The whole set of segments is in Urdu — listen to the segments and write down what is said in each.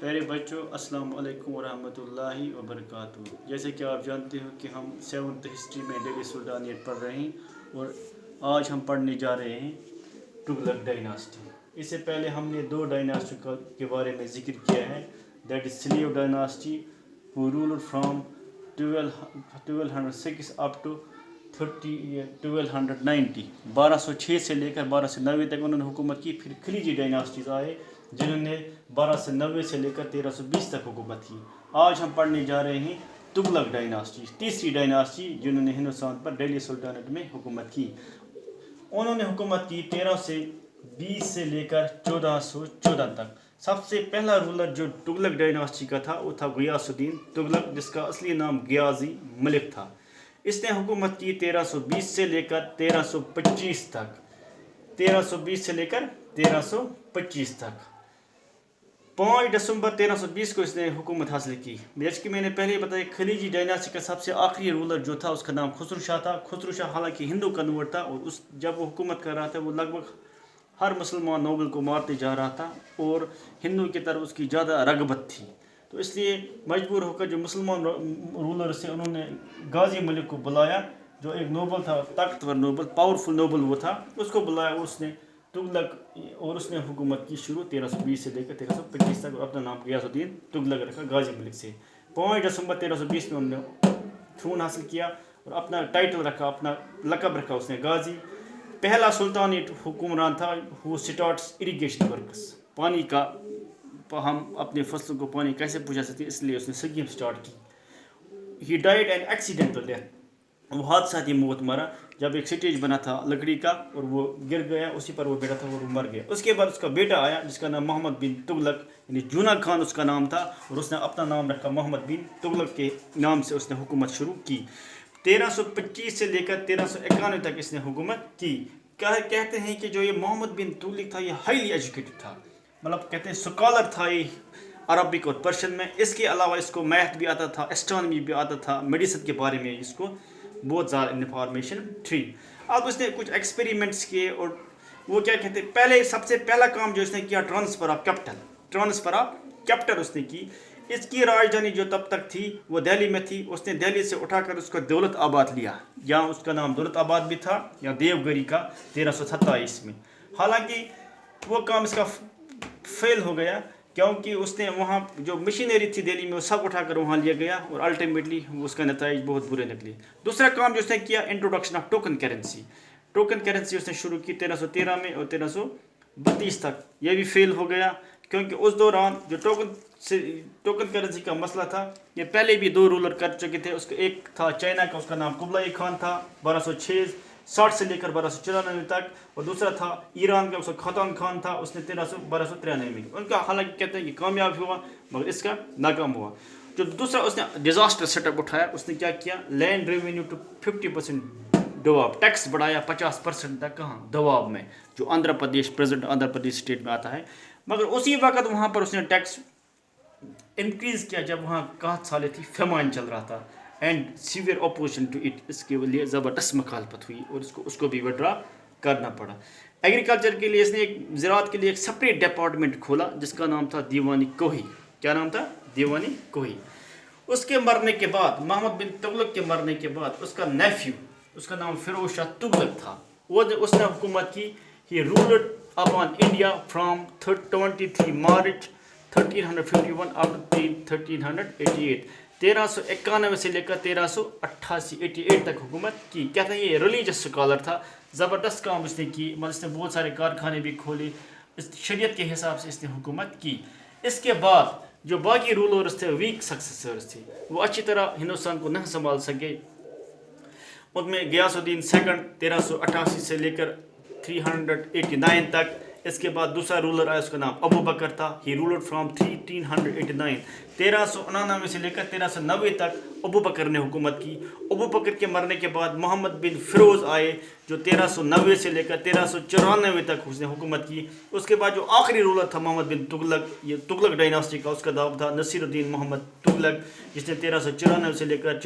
پیارے بچوں، السلام علیکم ورحمۃ اللہ وبرکاتہ۔ جیسے کہ آپ جانتے ہو کہ ہم 7th ہسٹری میں دہلی سلطانیت پڑھ رہے ہیں اور آج ہم پڑھنے جا رہے ہیں تغلق ڈائناسٹی۔ اس سے پہلے ہم نے 2 ڈائناسٹی کے بارے میں ذکر کیا ہے، that is slave dynasty who ruled from 1206 up to 1290 1206 سے لے کر 1290 تک انہوں نے حکومت کی۔ پھر خلیجی ڈائناسٹیز آئے جنہوں نے 1290 سے لے کر 1320 تک حکومت کی۔ آج ہم پڑھنے جا رہے ہیں تغلق ڈائناسٹی، تیسری ڈائناسٹی جنہوں نے ہندوستان پر دہلی سلطنت میں حکومت کی۔ انہوں نے حکومت کی 1320 سے لے کر 1414 تک۔ سب سے پہلا رولر جو تغلق ڈائناسٹی کا تھا وہ تھا غیاث الدین تغلق، جس کا اصلی نام غیازی ملک تھا۔ اس نے حکومت کی 1320 سے لے کر 1325 تک۔ 1320 سے لے کر 1325 تک۔ 5 دسمبر 1320 کو اس نے حکومت حاصل کی۔ جیسے کہ میں نے پہلے بتایا، خلیجی ڈائناسٹی کا سب سے آخری رولر جو تھا اس کا نام خسرو شاہ تھا۔ خسرو شاہ حالانکہ ہندو کنورٹ تھا، اور جب وہ حکومت کر رہا تھا وہ لگ بھگ ہر مسلمان نوبل کو مارتے جا رہا تھا، اور ہندو کی طرف اس کی زیادہ رغبت تھی۔ تو اس لیے مجبور ہو کر جو مسلمان رولرز تھے انہوں نے غازی ملک کو بلایا، جو ایک نوبل تھا، طاقتور نوبل، پاورفل نوبل وہ تھا، اس کو بلایا، اس نے تغلق اور اس نے حکومت کی شروع 1320 سے لے کر 1325 تک، اور اپنا نام غیاث الدین تغلق رکھا غازی ملک سے۔ 5 دسمبر 1320 میں انہوں نے تھرون حاصل کیا اور اپنا ٹائٹل رکھا، اپنا لقب رکھا اس نے غازی۔ پہلا سلطانیت حکمران تھا وہ سٹارٹس اریگیشن ورکس، پانی کا ہم اپنے فصلوں کو پانی کیسے پہنچا سکتے ہیں، اس لیے اس نے سکیم سٹارٹ کی۔ He died an accidental death, وہ حادثاتی موت مرا جب ایک سٹیج بنا تھا لکڑی کا اور وہ گر گیا، اسی پر وہ بیٹھا تھا اور وہ مر گیا۔ اس کے بعد اس کا بیٹا آیا جس کا نام محمد بن تغلق، یعنی جونا خان اس کا نام تھا، اور اس نے اپنا نام رکھا محمد بن تغلق کے نام سے اس نے حکومت شروع کی۔ 1325 سے لے کر 1391 تک اس نے حکومت کی۔ کہتے ہیں کہ جو یہ محمد بن تغلق تھا یہ ہائیلی ایجوکیٹڈ تھا، مطلب کہتے ہیں سکالر تھا یہ عربک اور پرشین میں۔ اس کے علاوہ اس کو میتھ بھی آتا تھا، اسٹرانومی بھی آتا تھا، میڈیسن کے بارے میں اس کو بہت زیادہ انفارمیشن تھی۔ اب اس نے کچھ ایکسپیریمنٹس کیے، اور وہ کیا کہتے ہیں، پہلے سب سے پہلا کام جو اس نے کیا ٹرانسفر آف کیپٹل اس نے کی۔ اس کی راجدھانی جو تب تک تھی وہ دہلی میں تھی، اس نے دہلی سے اٹھا کر اس کو دولت آباد لیا، یا اس کا نام دولت آباد بھی تھا یا دیوگری کا، 1327 میں۔ حالانکہ وہ کام اس کا فیل ہو گیا، کیونکہ اس نے وہاں جو مشینری تھی دہلی میں وہ سب اٹھا کر وہاں لیا گیا، اور الٹیمیٹلی اس کا نتائج بہت برے نکلے۔ دوسرا کام جو اس نے کیا، انٹروڈکشن آف ٹوکن کرنسی اس نے شروع کی 1313 میں اور 1332 تک۔ یہ بھی فیل ہو گیا، کیونکہ اس دوران جو ٹوکن کرنسی کا مسئلہ تھا، یہ پہلے بھی 2 رولر کر چکے تھے۔ اس کا ایک تھا چائنا کا، اس کا نام قبلائی خان تھا، 1260 سے لے کر 1294 تک، اور دوسرا تھا ایران کا، اس کا خاتون خان تھا، اس نے 1293 میں۔ ان کا حالانکہ کہتے ہیں کہ کامیاب ہوا، مگر اس کا ناکام ہوا۔ جو دوسرا اس نے ڈیزاسٹر سیٹ اپ اٹھایا، اس نے کیا کیا، لینڈ ریونیو ٹو 50% دواب، ٹیکس بڑھایا 50% تک، کہاں، دواب میں، جو آندھرا پردیش، پریزنٹ آندھرا پردیش اسٹیٹ میں آتا ہے۔ مگر اسی وقت وہاں پر اس نے ٹیکس انکریز کیا جب وہاں قحط سالی تھی، فیمائن چل رہا تھا، and severe opposition to it, اس کے لیے زبردست مخالفت ہوئی، اور اس کو بھی وڈرا کرنا پڑا۔ ایگریکلچر کے لیے اس نے زراعت کے لیے ایک سپریٹ ڈپارٹمنٹ کھولا جس کا نام تھا دیوانی کوہی۔ کیا نام تھا؟ دیوانی کوہی۔ اس کے مرنے کے بعد، محمد بن تغلق کے مرنے کے بعد، اس کا نیفیو، اس کا نام فیروز شاہ تغلق تھا، اس نے حکومت کی۔ He ruled upon India from 23 March 1351 up to 1388، 1391 سے لے کر 1388 تک حکومت کی۔ کہتے ہیں یہ ریلیجس سکالر تھا، زبردست کام اس نے کی، اس نے بہت سارے کارخانے بھی کھولے، اس شریعت کے حساب سے اس نے حکومت کی۔ اس کے بعد جو باقی رولرز تھے، ویک سکسیسرز تھے، وہ اچھی طرح ہندوستان کو نہ سنبھال سکے۔ ان میں غیاث الدین سیکنڈ 1388 سے لے کر 389 تک۔ اس کے بعد دوسرا رولر آیا، اس کا نام ابو بکر تھا۔ ہی رولڈ فرام 1389، 1399 سے لے کر 1390 تک ابو بکر نے حکومت کی۔ ابو بکر کے مرنے کے بعد محمد بن فیروز آئے، جو 1390 سے لے کر 1394 تک اس نے حکومت کی۔ اس کے بعد جو آخری رولر تھا محمد بن تغلق، یہ تغلق ڈائناسٹی کا، اس کا نام تھا نصیر الدین محمد تغلق، جس نے 1394 سے لے کر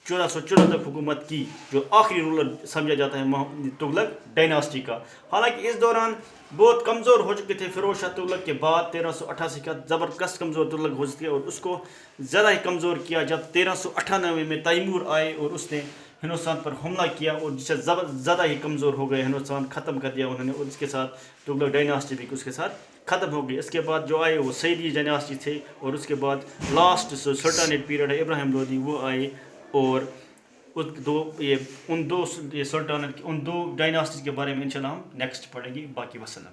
1414 تک حکومت کی، جو آخری رولر سمجھا جاتا ہے تغلق ڈائناسٹی کا. حالانکہ اس دوران بہت کمزور ہو چکے تھے فیروز شاہ تغلق کے بعد. 1388 کا زبردست کمزور تغلق ہو چکے، اور اس کو زیادہ ہی کمزور کیا جب 1398 میں تیمور آئے اور اس نے ہندوستان پر حملہ کیا، اور جس سے زیادہ ہی کمزور ہو گئے. ہندوستان ختم کر دیا انہوں نے، اور اس کے ساتھ تغلق ڈائناسٹی بھی اس کے ساتھ ختم ہو گئی. اس کے بعد جو آئے وہ سعیدی ڈائناسٹی تھے، اور اس کے بعد لاسٹ سلطنیٹ پیریڈ ہے ابراہیم لودھی، وہ آئے. اور ان دو ڈائناسٹیز کے بارے میں انشاءاللہ ہم نیکسٹ پڑھیں گے. باقی وسلم.